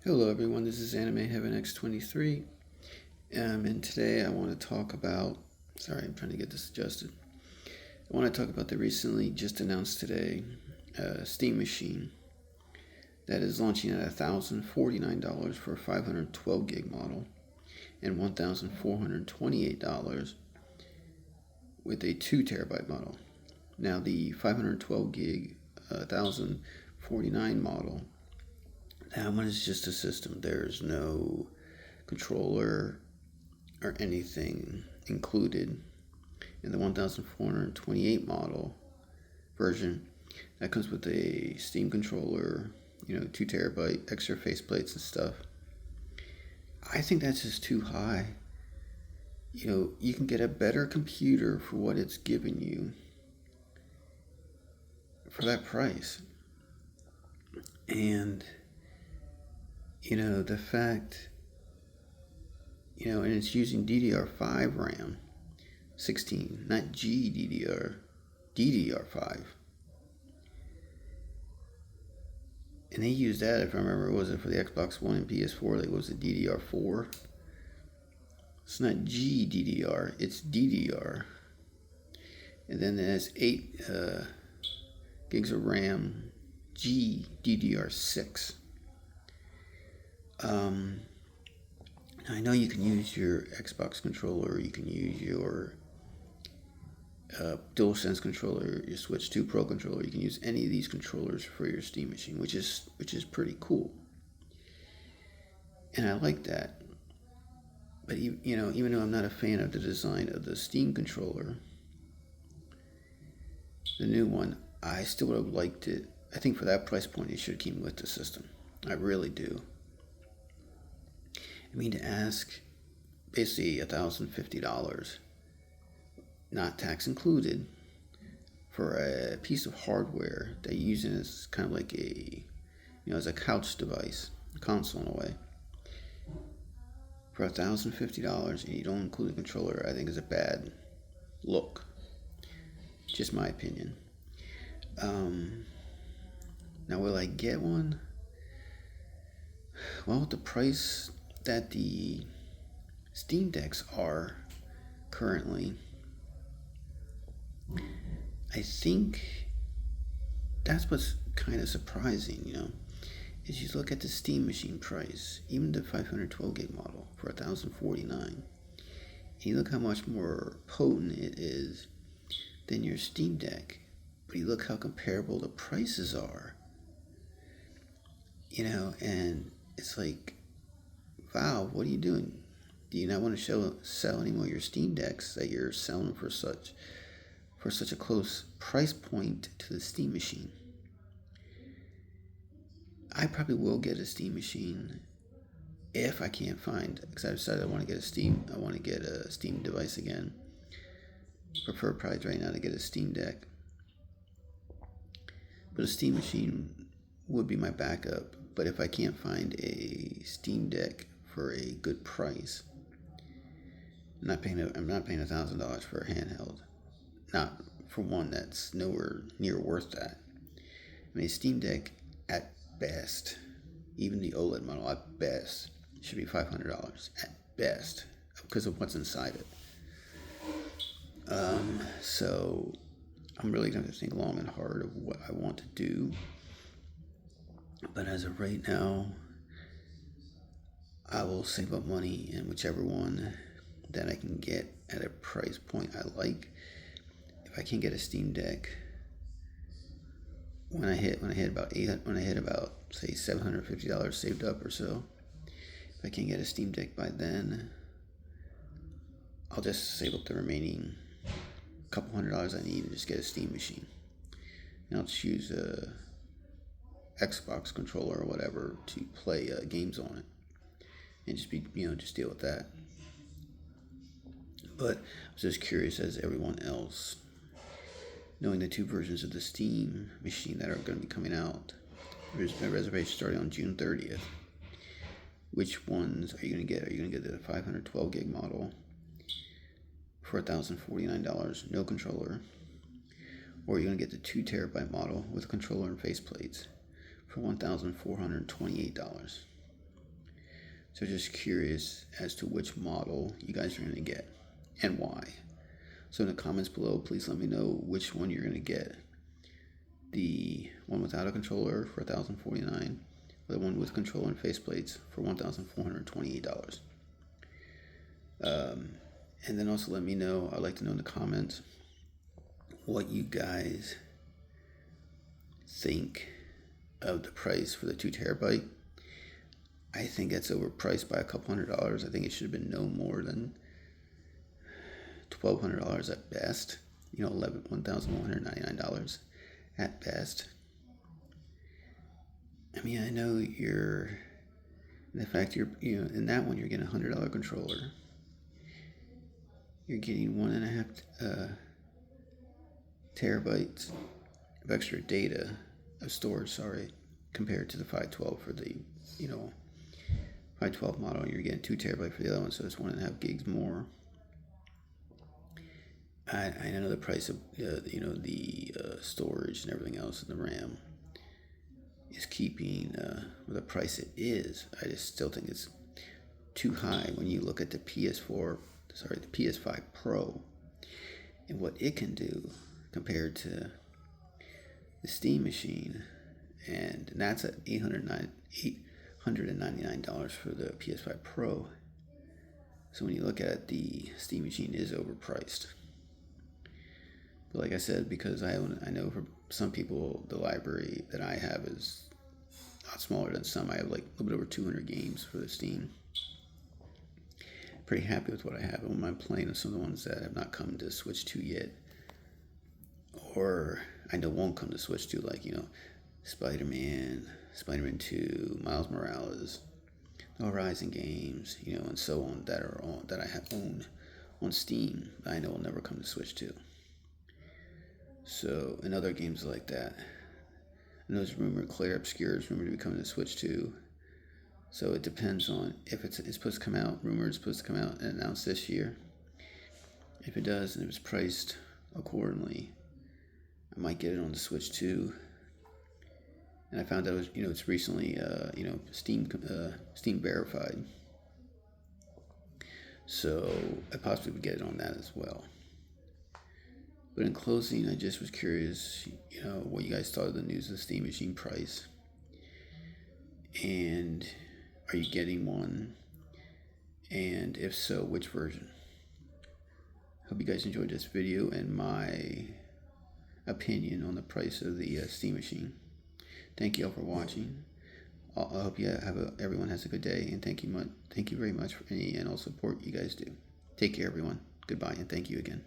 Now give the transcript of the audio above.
Hello everyone, this is Anime Heaven X23, and today I want to talk about, sorry I'm trying to get this adjusted, I want to talk about the recently just announced today Steam machine that is launching at $1,049 for a 512 gig model and $1,428 with a 2 terabyte model. Now the 512 gig 1049 model, that one is just a system. There's no controller or anything included. In the 1428 model version, that comes with a Steam controller, 2 terabyte extra faceplates and stuff. I think that's just too high. You can get a better computer for what it's giving you for that price. And, the fact, and it's using DDR5 RAM, 16, not GDDR, DDR5. And they used that, if I remember, was it for the Xbox One and PS4? Like, was it DDR4? It's not GDDR, it's DDR. And then there's 8 gigs of RAM, GDDR6. I know you can use your Xbox controller, you can use your DualSense controller, your Switch 2 Pro controller. You can use any of these controllers for your Steam machine, which is pretty cool. And I like that. But even though I'm not a fan of the design of the Steam controller, the new one, I still would have liked it. I think for that price point, it should have came with the system. I really do. I mean, to ask basically $1,050, not tax included, for a piece of hardware that you're using as kind of like as a couch device, a console in a way, for $1,050 and you don't include a controller, I think is a bad look. Just my opinion. Now, will I get one? Well, the price that the Steam Decks are currently, I think that's what's kind of surprising, is you look at the Steam machine price, even the 512 gig model for $1,049, and you look how much more potent it is than your Steam Deck, but you look how comparable the prices are, and it's like, wow, what are you doing? Do you not want to sell any more of your Steam Decks that you're selling for such a close price point to the Steam machine? I probably will get a Steam machine if I can't find, because I decided I want to get a Steam device again. Prefer probably right now to get a Steam Deck, but a Steam machine would be my backup. But if I can't find a Steam Deck for a good price, I'm not paying $1,000 for a handheld. Not for one that's nowhere near worth that. I mean, a Steam Deck at best, even the OLED model at best, should be $500 at best because of what's inside it. So I'm really going to think long and hard of what I want to do. But as of right now, I will save up money in whichever one that I can get at a price point I like. If I can't get a Steam Deck, when I hit about say $750 saved up or so, if I can't get a Steam Deck by then, I'll just save up the remaining couple $100 I need and just get a Steam machine, and I'll just use a Xbox controller or whatever to play games on it, and just deal with that. But I was just curious, as everyone else, knowing the 2 versions of the Steam machine that are going to be coming out. There's a reservation starting on June 30th. Which ones are you going to get? Are you going to get the 512 gig model for $1,049, no controller? Or are you going to get the 2 terabyte model with controller and faceplates for $1,428? So just curious as to which model you guys are going to get and why. So in the comments below, please let me know which one you're going to get. The one without a controller for $1,049, or the one with controller and faceplates for $1,428. And then also let me know, I'd like to know in the comments what you guys think of the price for the 2 terabyte. I think that's overpriced by a couple $100. I think it should have been no more than $1,200 at best. $1,199 at best. I mean, I know in fact, in that one, you're getting a $100 controller. You're getting 1.5 terabytes of extra data, of storage, compared to the 512 for the, 512 model. You're getting 2 terabytes for the other one, so it's 1.5 gigs more. I know the price of, the storage and everything else and the RAM is keeping the price it is. I just still think it's too high when you look at the PS5 Pro and what it can do compared to the Steam machine, and that's at $899 for the PS5 Pro. So when you look at it, the Steam machine is overpriced. But like I said, because I know for some people the library that I have is a lot smaller than some. I have like a little bit over 200 games for the Steam. Pretty happy with what I have, and I'm playing some of the ones that have not come to Switch 2 yet, or I know won't come to Switch 2, like Spider-Man 2, Miles Morales, the Horizon games, and so on that I have owned on Steam that I know will never come to Switch 2. So, and other games like that. And those Clair Obscure is rumored to be coming to Switch 2. So it depends on if it's supposed to come out. Rumored it's supposed to come out and announced this year. If it does, and it was priced accordingly, I might get it on the Switch 2. And I found out it's recently Steam verified. So I possibly would get it on that as well. But in closing, I just was curious, what you guys thought of the news of the Steam machine price. And are you getting one? And if so, which version? Hope you guys enjoyed this video and my opinion on the price of the Steam machine. Thank you all for watching. I hope everyone has a good day, and thank you very much for any and all support you guys do. Take care, everyone. Goodbye, and thank you again.